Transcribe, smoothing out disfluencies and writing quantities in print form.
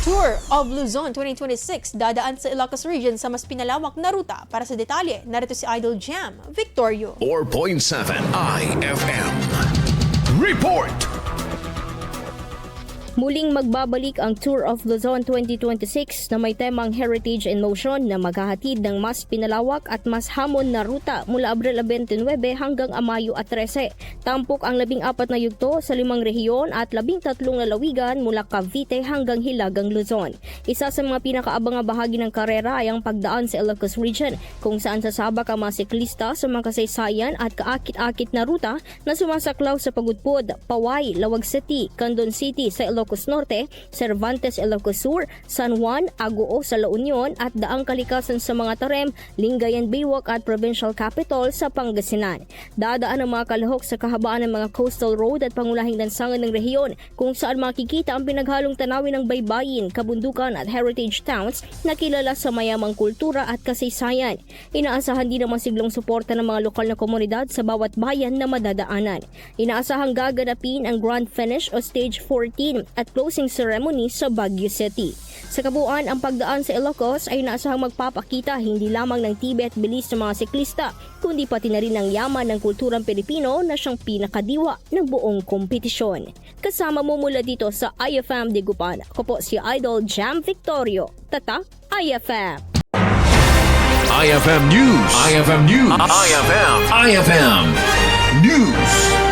Tour of Luzon 2026 dadaan sa Ilocos region sa mas pinalawak na ruta. Para sa detalye, narito si Idol Jam Victorio. 4.7 IFM Report. Muling magbabalik ang Tour of Luzon 2026 na may temang Heritage in Motion na maghahatid ng mas pinalawak at mas hamon na ruta mula Abril 29 hanggang Mayo 13. Tampok ang 14 na yugto sa 5 rehiyon at 13 na lawigan mula Cavite hanggang Hilagang Luzon. Isa sa mga pinakaabang bahagi ng karera ay ang pagdaan sa Ilocos region kung saan sasabak ang mga siklista sa mga kasaysayan at kaakit-akit na ruta na sumasaklaw sa Pagudpud, Paway, Lawag City, Candon City sa Ilocos Norte, Cervantes, Ilocos Sur, San Juan, Agoo sa La Union at daang kalikasan sa mga Tarem, Lingayen, Baywak at Provincial Capital sa Pangasinan. Dadaan ang mga kalahok sa kahabaan ng mga coastal road at pangulahing lansangan ng rehiyon kung saan makikita ang pinaghalong tanawin ng baybayin, kabundukan at heritage towns na kilala sa mayamang kultura at kasaysayan. Inaasahan din ang masiglong suporta ng mga lokal na komunidad sa bawat bayan na madadaanan. Inaasahang gaganapin ang grand finish o stage 14 at closing ceremony sa Baguio City. Sa kabuuan, ang pagdaan sa Ilocos ay inaasahang magpapakita hindi lamang ng tibay at bilis ng mga siklista, kundi pati na rin ng yaman ng kulturang Pilipino na siyang pinakadiwa ng buong kompetisyon. Kasama mo mula dito sa IFM Digupan, ako po si Idol Jam Victorio. Tata, IFM! IFM News. IFM News. IFM News.